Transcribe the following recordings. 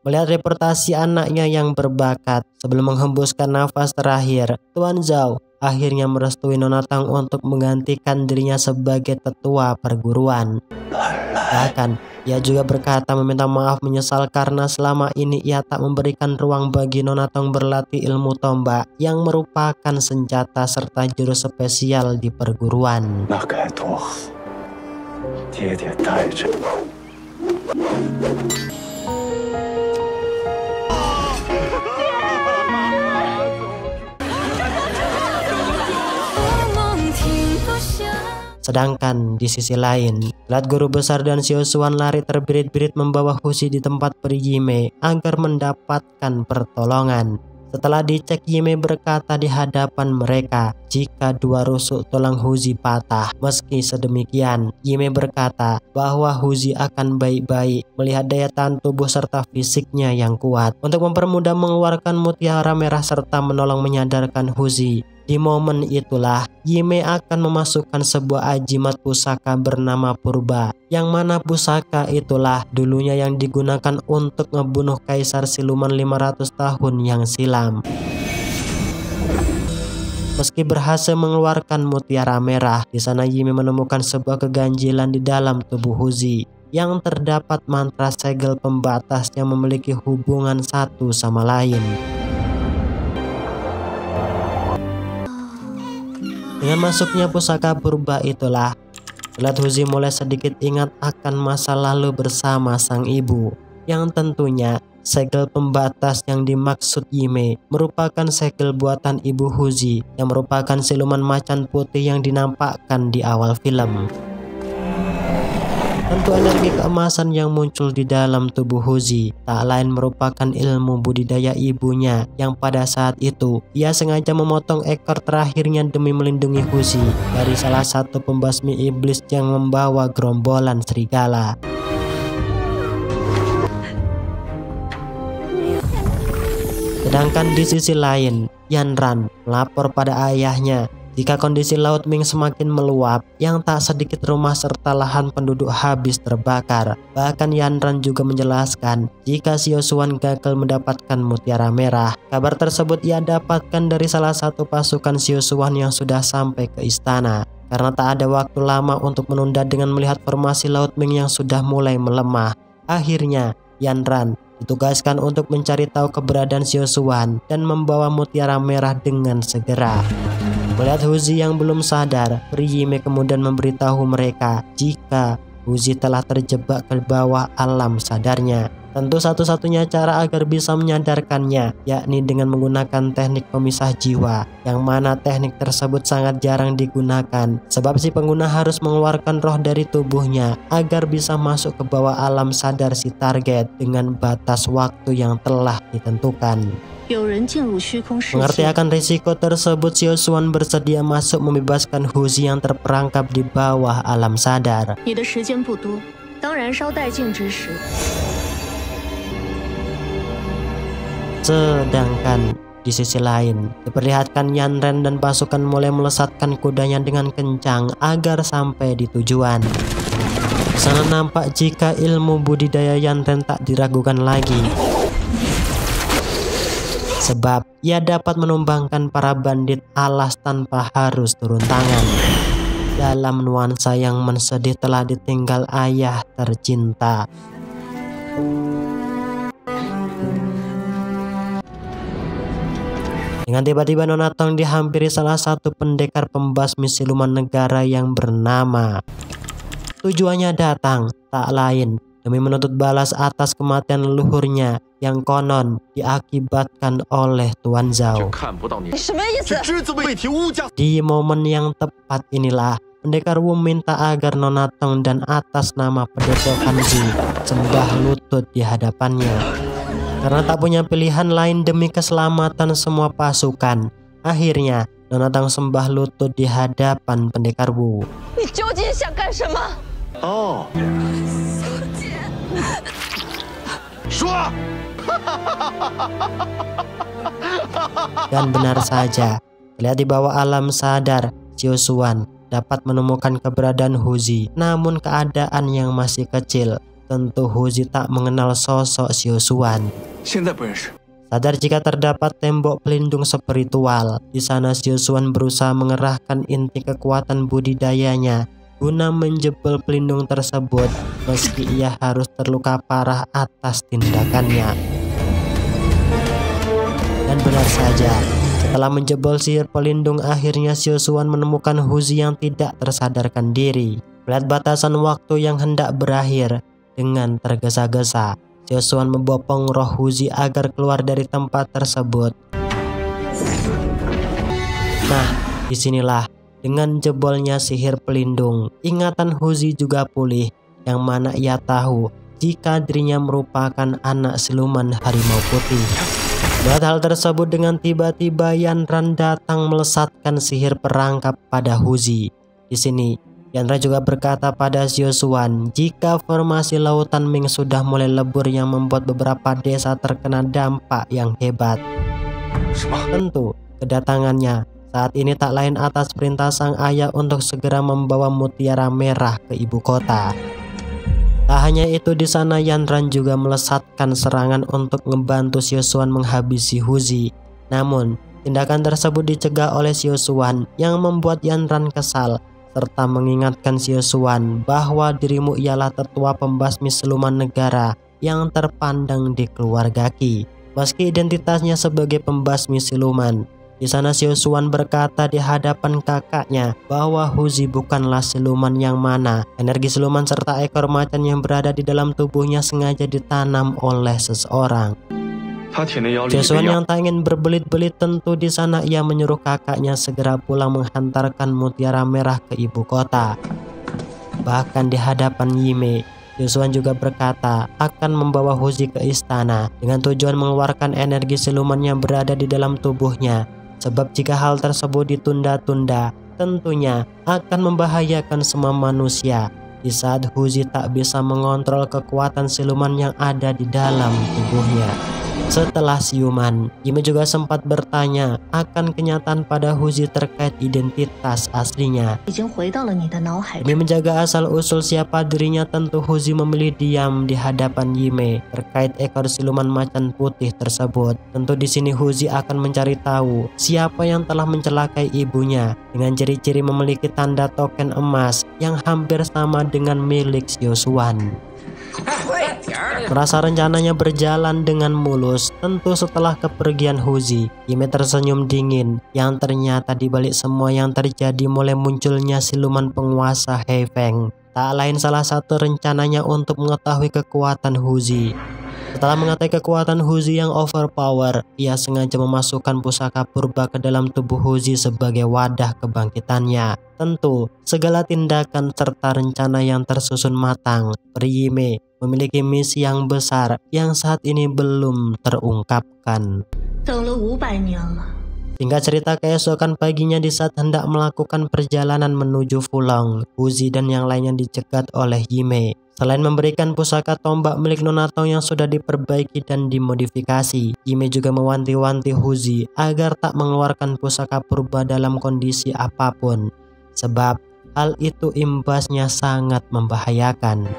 Melihat reputasi anaknya yang berbakat, sebelum menghembuskan nafas terakhir, Tuan Zhao akhirnya merestui Nona Tang untuk menggantikan dirinya sebagai tetua perguruan. Bahkan, ia juga berkata meminta maaf menyesal karena selama ini ia tak memberikan ruang bagi Nona Tang berlatih ilmu tombak yang merupakan senjata serta jurus spesial di perguruan. Sedangkan di sisi lain, lihat guru besar dan Xiao Xuan lari terbirit-birit membawa Huzi di tempat peri Yime agar mendapatkan pertolongan. Setelah dicek, Yime berkata di hadapan mereka jika dua rusuk tulang Huzi patah. Meski sedemikian, Yime berkata bahwa Huzi akan baik-baik melihat daya tahan tubuh serta fisiknya yang kuat. Untuk mempermudah mengeluarkan mutiara merah serta menolong menyadarkan Huzi, di momen itulah Yime akan memasukkan sebuah ajimat pusaka bernama Purba, yang mana pusaka itulah dulunya yang digunakan untuk ngebunuh Kaisar Siluman 500 tahun yang silam. Meski berhasil mengeluarkan mutiara merah, di sana Yime menemukan sebuah keganjilan di dalam tubuh Huzi yang terdapat mantra segel pembatas yang memiliki hubungan satu sama lain. Dengan masuknya pusaka purba itulah, lihat Huzi mulai sedikit ingat akan masa lalu bersama sang ibu, yang tentunya segel pembatas yang dimaksud Yime merupakan segel buatan ibu Huzi yang merupakan siluman macan putih yang dinampakkan di awal film. Tentu energi keemasan yang muncul di dalam tubuh Huzi tak lain merupakan ilmu budidaya ibunya yang pada saat itu ia sengaja memotong ekor terakhirnya demi melindungi Huzi dari salah satu pembasmi iblis yang membawa gerombolan serigala. Sedangkan di sisi lain, Yanran melapor pada ayahnya jika kondisi Laut Ming semakin meluap, yang tak sedikit rumah serta lahan penduduk habis terbakar. Bahkan Yanran juga menjelaskan jika Xiao Xuan gagal mendapatkan mutiara merah. Kabar tersebut ia dapatkan dari salah satu pasukan Xiao Xuan yang sudah sampai ke istana. Karena tak ada waktu lama untuk menunda dengan melihat formasi Laut Ming yang sudah mulai melemah, akhirnya Yanran ditugaskan untuk mencari tahu keberadaan Xiao Xuan dan membawa mutiara merah dengan segera. Melihat Huzi yang belum sadar, peri Yime kemudian memberitahu mereka jika Huzi telah terjebak ke bawah alam sadarnya. Tentu satu-satunya cara agar bisa menyadarkannya yakni dengan menggunakan teknik pemisah jiwa, yang mana teknik tersebut sangat jarang digunakan sebab si pengguna harus mengeluarkan roh dari tubuhnya agar bisa masuk ke bawah alam sadar si target dengan batas waktu yang telah ditentukan. Mengerti akan risiko tersebut, Xiao Xuan bersedia masuk membebaskan Huzi yang terperangkap di bawah alam sadar. Sedangkan di sisi lain, diperlihatkan Yanran dan pasukan mulai melesatkan kudanya dengan kencang agar sampai di tujuan. Di sana nampak jika ilmu budidaya Yanran tak diragukan lagi, sebab ia dapat menumbangkan para bandit alas tanpa harus turun tangan. Dalam nuansa yang mensedih telah ditinggal ayah tercinta. Dengan tiba-tiba Nona Tang dihampiri salah satu pendekar pembasmi siluman negara yang bernama. Tujuannya datang tak lain demi menuntut balas atas kematian leluhurnya yang konon diakibatkan oleh Tuan Zhao. Di momen yang tepat inilah pendekar Wu minta agar Nona Tang dan atas nama Padepokan Zi sembah lutut di hadapannya. Karena tak punya pilihan lain demi keselamatan semua pasukan, akhirnya Nona Tang sembah lutut di hadapan pendekar Wu. Dan benar saja, lihat di bawah alam sadar, Xiao Xuan dapat menemukan keberadaan Huzi, namun keadaan yang masih kecil. tentu Huzi tak mengenal sosok Xiao Xuan. Sadar jika terdapat tembok pelindung spiritual, di sana Xiao Xuan berusaha mengerahkan inti kekuatan budidayanya guna menjebol pelindung tersebut, meski ia harus terluka parah atas tindakannya. Dan benar saja, setelah menjebol sihir pelindung, akhirnya Xiao Xuan menemukan Huzi yang tidak tersadarkan diri. Melihat batasan waktu yang hendak berakhir, dengan tergesa-gesa Xiao Xuan membopong roh Huzi agar keluar dari tempat tersebut. Nah, disinilah dengan jebolnya sihir pelindung, ingatan Huzi juga pulih, yang mana ia tahu jika dirinya merupakan anak siluman harimau putih. Melihat hal tersebut, dengan tiba-tiba Yanran datang melesatkan sihir perangkap pada Huzi. Di sini Yanran juga berkata pada Xiao Xuan jika formasi lautan Ming sudah mulai lebur yang membuat beberapa desa terkena dampak yang hebat. Tentu kedatangannya saat ini tak lain atas perintah sang ayah untuk segera membawa mutiara merah ke ibu kota. Tak hanya itu, di sana Yanran juga melesatkan serangan untuk membantu Xiao Xuan menghabisi Huzi. Namun tindakan tersebut dicegah oleh Xiao Xuan yang membuat Yanran kesal, serta mengingatkan Xiao Xuan bahwa dirimu ialah tetua pembasmi siluman negara yang terpandang di keluarga Qi. Meski identitasnya sebagai pembasmi siluman, di sana Xiao Xuan berkata di hadapan kakaknya bahwa Huzi bukanlah siluman, yang mana energi siluman serta ekor macan yang berada di dalam tubuhnya sengaja ditanam oleh seseorang. Xiao Xuan yang tak ingin berbelit-belit, tentu di sana ia menyuruh kakaknya segera pulang menghantarkan mutiara merah ke ibu kota. Bahkan di hadapan Yime, Xiao Xuan juga berkata akan membawa Huzi ke istana dengan tujuan mengeluarkan energi siluman yang berada di dalam tubuhnya. Sebab jika hal tersebut ditunda-tunda, tentunya akan membahayakan semua manusia di saat Huzi tak bisa mengontrol kekuatan siluman yang ada di dalam tubuhnya. Setelah siuman, Yime juga sempat bertanya akan kenyataan pada Huzi terkait identitas aslinya. Demi menjaga asal-usul siapa dirinya, tentu Huzi memilih diam di hadapan Yime terkait ekor siluman macan putih tersebut. Tentu di sini Huzi akan mencari tahu siapa yang telah mencelakai ibunya dengan ciri-ciri memiliki tanda token emas yang hampir sama dengan milik Xiao Xuan. Merasa rencananya berjalan dengan mulus, tentu setelah kepergian Huzi, Yime tersenyum dingin yang ternyata di balik semua yang terjadi mulai munculnya siluman penguasa Heifeng. Tak lain salah satu rencananya untuk mengetahui kekuatan Huzi. Setelah mengetahui kekuatan Huzi yang overpower, ia sengaja memasukkan pusaka purba ke dalam tubuh Huzi sebagai wadah kebangkitannya. Tentu, segala tindakan serta rencana yang tersusun matang, Yime memiliki misi yang besar yang saat ini belum terungkapkan. Hingga cerita keesokan paginya, di saat hendak melakukan perjalanan menuju Fulong, Huzi dan yang lainnya dicegat oleh Yime. Selain memberikan pusaka tombak milik Nonatong yang sudah diperbaiki dan dimodifikasi, Yime juga mewanti-wanti Huzi agar tak mengeluarkan pusaka purba dalam kondisi apapun, sebab hal itu imbasnya sangat membahayakan.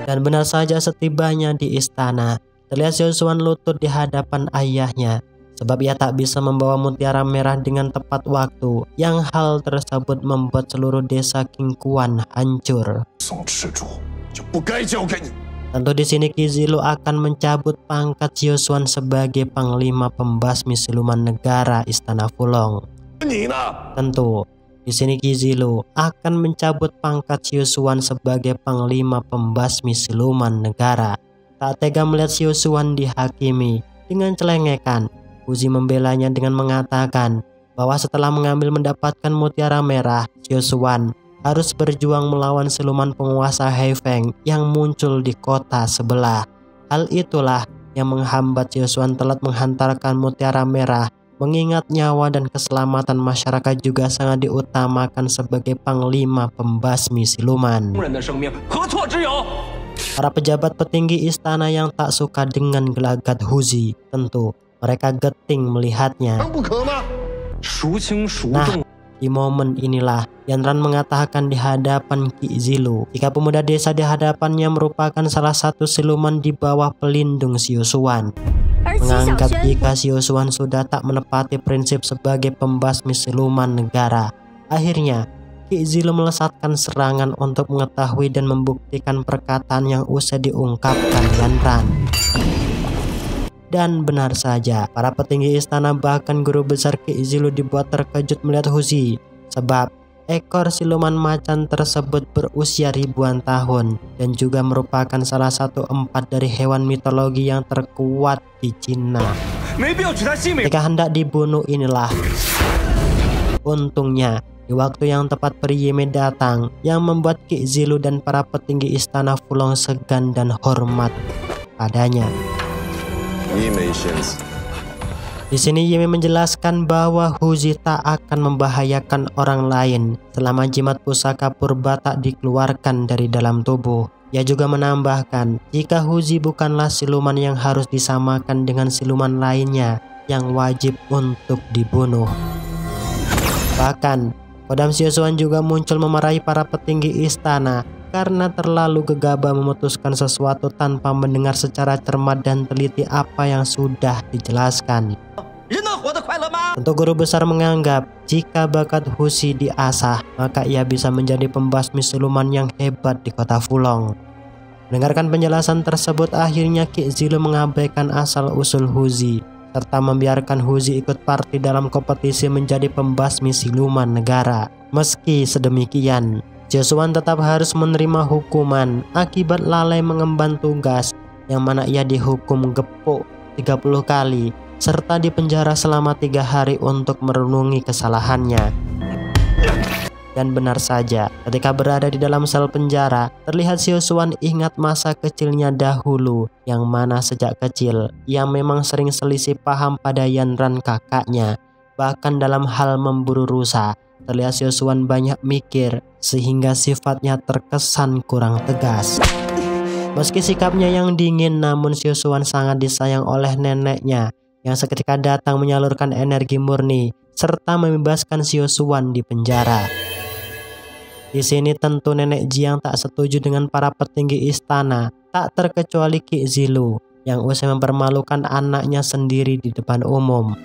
Dan benar saja, setibanya di istana, terlihat Xiao Xuan lutut di hadapan ayahnya, sebab ia tak bisa membawa mutiara merah dengan tepat waktu, yang hal tersebut membuat seluruh desa Qingquan hancur. Tentu di sini Qi Zilu akan mencabut pangkat Xiao Xuan sebagai panglima pembasmi siluman negara Istana Fulong. Tentu di sini Qi Zilu akan mencabut pangkat Xiao Xuan sebagai panglima pembasmi siluman negara. Tak tega melihat Xiao Xuan dihakimi dengan celengekan, Huzi membelanya dengan mengatakan bahwa setelah mendapatkan mutiara merah, Xiao Xuan harus berjuang melawan siluman penguasa Heifeng yang muncul di kota sebelah. Hal itulah yang menghambat Xiao Xuan telat menghantarkan mutiara merah, mengingat nyawa dan keselamatan masyarakat juga sangat diutamakan sebagai panglima pembasmi siluman. Para pejabat petinggi istana yang tak suka dengan gelagat Huzi, tentu mereka geting melihatnya. Nah, Di momen inilah Yanran mengatakan di hadapan Ki Zilu jika pemuda desa di hadapannya merupakan salah satu siluman di bawah pelindung Xiusuan. Menganggap jika Xiusuan sudah tak menepati prinsip sebagai pembasmi siluman negara. Akhirnya Ki Zilu melesatkan serangan untuk mengetahui dan membuktikan perkataan yang usai diungkapkan Yanran. Dan benar saja, para petinggi istana bahkan guru besar Ki Zilu dibuat terkejut melihat Huzi, sebab ekor siluman macan tersebut berusia ribuan tahun dan juga merupakan salah satu 4 dari hewan mitologi yang terkuat di Cina. Ketika hendak dibunuh inilah untungnya di waktu yang tepat Peri Yime datang yang membuat Ki Zilu dan para petinggi istana Fulong segan dan hormat padanya. Di sini Yime menjelaskan bahwa Huzi tak akan membahayakan orang lain selama jimat pusaka purba tak dikeluarkan dari dalam tubuh. Ia juga menambahkan jika Huzi bukanlah siluman yang harus disamakan dengan siluman lainnya yang wajib untuk dibunuh. Bahkan Kodam Xiusuan juga muncul memarahi para petinggi istana karena terlalu gegabah memutuskan sesuatu tanpa mendengar secara cermat dan teliti apa yang sudah dijelaskan. Tentu guru besar menganggap jika bakat Huzi diasah, maka ia bisa menjadi pembasmi siluman yang hebat di kota Fulong. Mendengarkan penjelasan tersebut, akhirnya Ki Zilu mengabaikan asal-usul Huzi serta membiarkan Huzi ikut parti dalam kompetisi menjadi pembasmi siluman negara. Meski sedemikian, Xiusuan tetap harus menerima hukuman akibat lalai mengemban tugas, yang mana ia dihukum gepuk 30 kali serta dipenjara selama 3 hari untuk merenungi kesalahannya. Dan benar saja, ketika berada di dalam sel penjara, terlihat Xiusuan ingat masa kecilnya dahulu, yang mana sejak kecil ia memang sering selisih paham pada Yanran kakaknya. Bahkan dalam hal memburu rusa, terlihat Xiusuan banyak mikir sehingga sifatnya terkesan kurang tegas. Meski sikapnya yang dingin, namun Xiusuan sangat disayang oleh neneknya yang seketika datang menyalurkan energi murni serta membebaskan Xiusuan di penjara. Di sini tentu nenek Jiang tak setuju dengan para petinggi istana, tak terkecuali Ki Zilu yang usai mempermalukan anaknya sendiri di depan umum.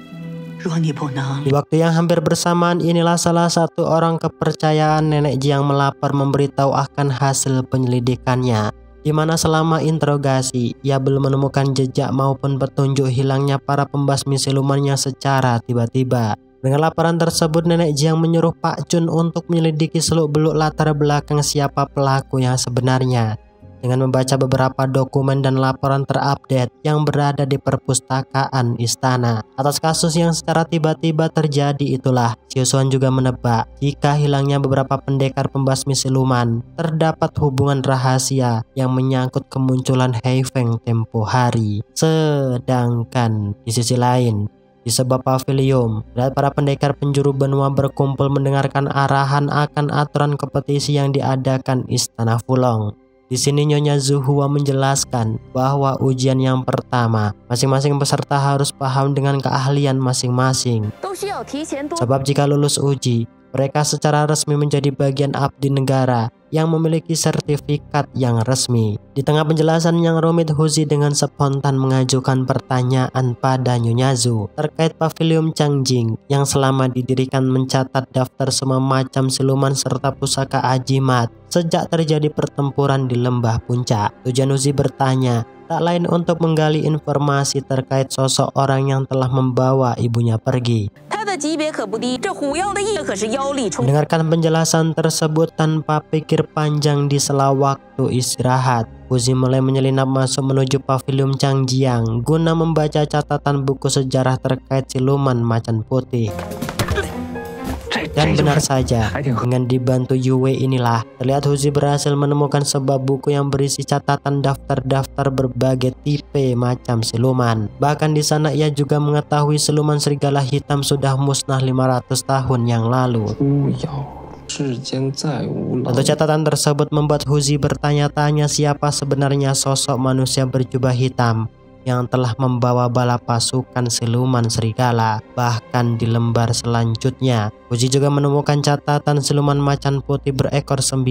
Di waktu yang hampir bersamaan inilah salah satu orang kepercayaan nenek Jiang melapor memberitahu akan hasil penyelidikannya, di mana selama interogasi ia belum menemukan jejak maupun petunjuk hilangnya para pembasmi silumannya secara tiba-tiba. Dengan laporan tersebut, nenek Jiang menyuruh Pak Chun untuk menyelidiki seluk-beluk latar belakang siapa pelaku yang sebenarnya. Dengan membaca beberapa dokumen dan laporan terupdate yang berada di perpustakaan istana atas kasus yang secara tiba-tiba terjadi itulah, Xiusuan juga menebak jika hilangnya beberapa pendekar pembasmi siluman terdapat hubungan rahasia yang menyangkut kemunculan Hei Feng tempo hari. Sedangkan di sisi lain, di sebuah pavilion, para pendekar penjuru benua berkumpul mendengarkan arahan akan aturan kompetisi yang diadakan istana Fulong. Di sini Nyonya Zhu Hua menjelaskan bahwa ujian yang pertama, masing-masing peserta harus paham dengan keahlian masing-masing. Sebab jika lulus uji, mereka secara resmi menjadi bagian abdi negara yang memiliki sertifikat yang resmi. Di tengah penjelasan yang rumit, Huzi dengan spontan mengajukan pertanyaan pada Nyonya Zhu terkait pavilion Changjing yang selama didirikan mencatat daftar semua macam siluman serta pusaka ajimat sejak terjadi pertempuran di lembah puncak. Tujuan Huzi bertanya tak lain untuk menggali informasi terkait sosok orang yang telah membawa ibunya pergi. Mendengarkan penjelasan tersebut tanpa pikir panjang di sela waktu istirahat, Huzi mulai menyelinap masuk menuju pavilion Changjiang guna membaca catatan buku sejarah terkait siluman macan putih. Dan benar saja, dengan dibantu Yue inilah terlihat Huzi berhasil menemukan sebuah buku yang berisi catatan daftar-daftar berbagai tipe macam siluman. Bahkan di sana ia juga mengetahui siluman serigala hitam sudah musnah 500 tahun yang lalu. Tentu catatan tersebut membuat Huzi bertanya-tanya siapa sebenarnya sosok manusia berjubah hitam yang telah membawa bala pasukan siluman serigala. Bahkan di lembar selanjutnya, Huzi juga menemukan catatan siluman macan putih berekor 9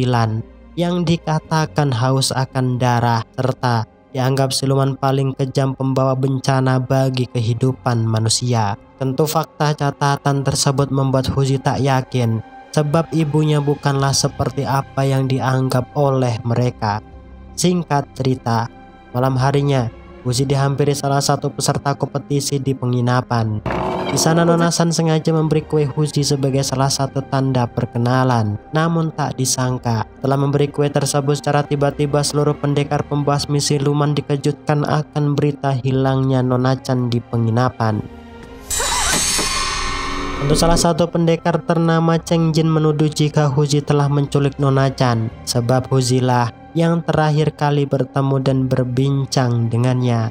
yang dikatakan haus akan darah serta dianggap siluman paling kejam pembawa bencana bagi kehidupan manusia. Tentu fakta catatan tersebut membuat Huzi tak yakin, sebab ibunya bukanlah seperti apa yang dianggap oleh mereka. Singkat cerita, malam harinya Huzi dihampiri salah satu peserta kompetisi di penginapan. Di sana Nona San sengaja memberi kue Huzi sebagai salah satu tanda perkenalan. Namun tak disangka, setelah memberi kue tersebut secara tiba-tiba seluruh pendekar pembasmi siluman dikejutkan akan berita hilangnya Nona Chan di penginapan. Untuk salah satu pendekar ternama Cheng Jin menuduh jika Huzi telah menculik Nona Chan, sebab Huzi lah yang terakhir kali bertemu dan berbincang dengannya.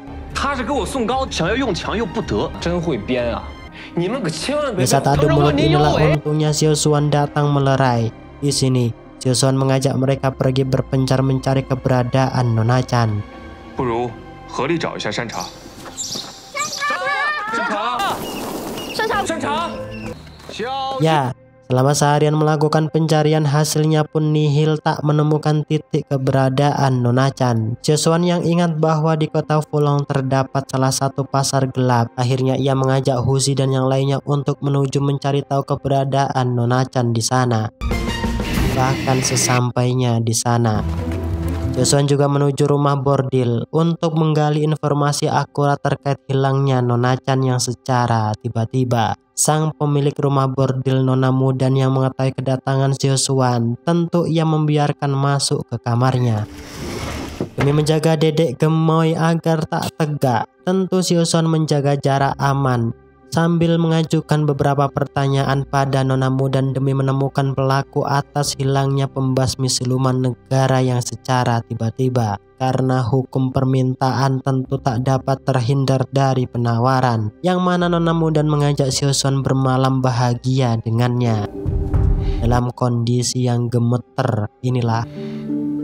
Di saat adu mulut inilah untungnya Xiao Xuan datang melerai. Di sini Xiao Xuan mengajak mereka pergi berpencar mencari keberadaan Nona Chan. Ya, selama seharian melakukan pencarian hasilnya pun nihil, tak menemukan titik keberadaan Nona Chan. Xiao Xuan yang ingat bahwa di kota Fulong terdapat salah satu pasar gelap. Akhirnya ia mengajak Huzi dan yang lainnya untuk menuju mencari tahu keberadaan Nona Chan di sana. Bahkan sesampainya di sana, Xiao Xuan juga menuju rumah bordil untuk menggali informasi akurat terkait hilangnya Nona Chan yang secara tiba-tiba. Sang pemilik rumah bordil Nona Mudan yang mengetahui kedatangan Xiao Xuan, tentu ia membiarkan masuk ke kamarnya. Demi menjaga dedek gemoy agar tak tegak, tentu Xiao Xuan menjaga jarak aman sambil mengajukan beberapa pertanyaan pada Nona Mudan demi menemukan pelaku atas hilangnya pembasmi siluman negara yang secara tiba-tiba. Karena hukum permintaan tentu tak dapat terhindar dari penawaran, yang mana Nona Mudan mengajak Xiao Xuan bermalam bahagia dengannya. Dalam kondisi yang gemeter inilah,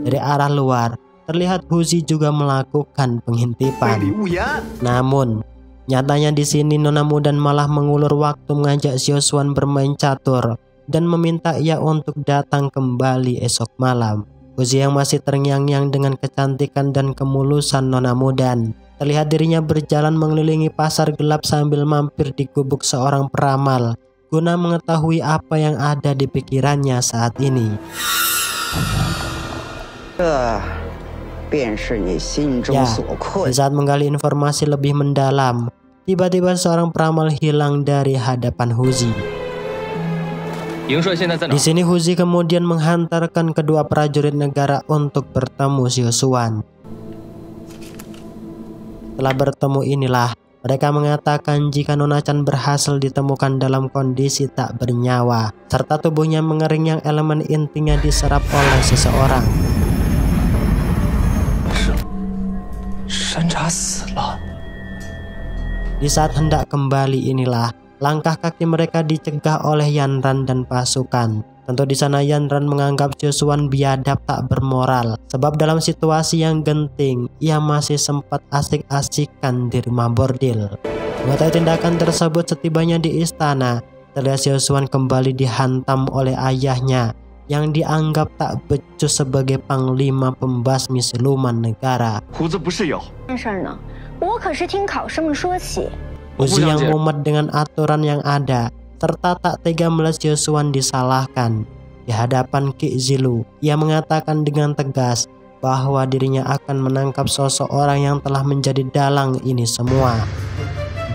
dari arah luar terlihat Huzi juga melakukan pengintipan. Namun nyatanya di sini Nona Mudan malah mengulur waktu mengajak Xiao Xuan bermain catur dan meminta ia untuk datang kembali esok malam. Huzi yang masih terngiang-ngiang dengan kecantikan dan kemulusan Nona Mudan, terlihat dirinya berjalan mengelilingi pasar gelap sambil mampir di gubuk seorang peramal guna mengetahui apa yang ada di pikirannya saat ini. Ya, di saat menggali informasi lebih mendalam, tiba-tiba seorang peramal hilang dari hadapan Huzi. Di sini Huzi kemudian menghantarkan kedua prajurit negara untuk bertemu Xiao Xuan. Setelah bertemu inilah, mereka mengatakan jika Nona Chan berhasil ditemukan dalam kondisi tak bernyawa, serta tubuhnya mengering yang elemen intinya diserap oleh seseorang. Di saat hendak kembali inilah, langkah kaki mereka dicegah oleh Yanran dan pasukan. Tentu di sana Yanran menganggap Xiao Xuan biadab tak bermoral, sebab dalam situasi yang genting ia masih sempat asik-asikan di rumah bordil. Mengetahui tindakan tersebut, setibanya di istana, terlihat Xiao Xuan kembali dihantam oleh ayahnya yang dianggap tak becus sebagai panglima pembasmi siluman negara. Huzi yang mumet dengan aturan yang ada serta tak tega melihat Xiao Xuan disalahkan. Di hadapan Qi Zilu, ia mengatakan dengan tegas bahwa dirinya akan menangkap sosok orang yang telah menjadi dalang ini semua.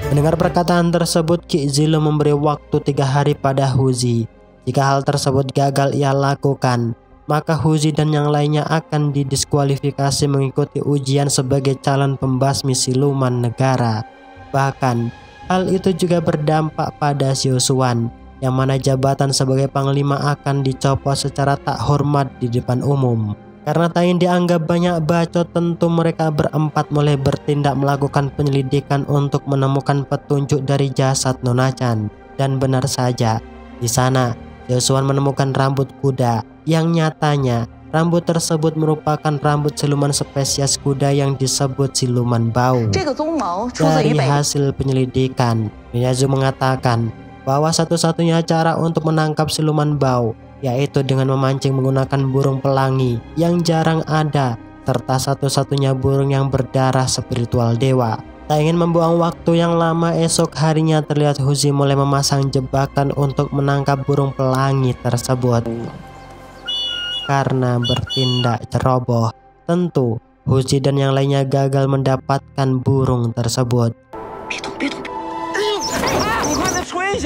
Mendengar perkataan tersebut, Qi Zilu memberi waktu 3 hari pada Huzi. Jika hal tersebut gagal ia lakukan, maka Huzi dan yang lainnya akan didiskualifikasi mengikuti ujian sebagai calon pembasmi siluman negara. Bahkan, hal itu juga berdampak pada Xiao Xuan, yang mana jabatan sebagai panglima akan dicopot secara tak hormat di depan umum. Karena tak ingin dianggap banyak bacot, tentu mereka berempat mulai bertindak melakukan penyelidikan untuk menemukan petunjuk dari jasad Nona Chan. Dan benar saja, di sana Xiao Xuan menemukan rambut kuda yang nyatanya rambut tersebut merupakan rambut siluman spesies kuda yang disebut siluman bau. Dari hasil penyelidikan, Miyazu mengatakan bahwa satu-satunya cara untuk menangkap siluman bau yaitu dengan memancing menggunakan burung pelangi yang jarang ada, serta satu-satunya burung yang berdarah spiritual dewa. Tak ingin membuang waktu yang lama, esok harinya terlihat Huzi mulai memasang jebakan untuk menangkap burung pelangi tersebut. Karena bertindak ceroboh, tentu Huzi dan yang lainnya gagal mendapatkan burung tersebut.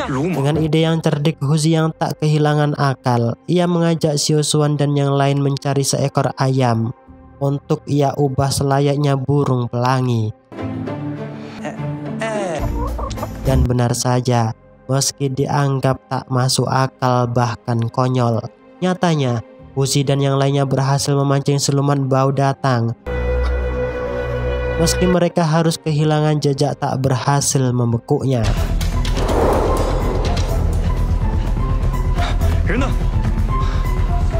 Dengan ide yang cerdik, Huzi yang tak kehilangan akal, ia mengajak Xiao Xuan dan yang lain mencari seekor ayam untuk ia ubah selayaknya burung pelangi. Dan benar saja, meski dianggap tak masuk akal bahkan konyol, nyatanya Huzi dan yang lainnya berhasil memancing siluman bau datang. Meski mereka harus kehilangan jejak, tak berhasil membekuknya. 人呢？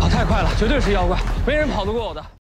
跑太快了，绝对是妖怪，没人跑得过我的。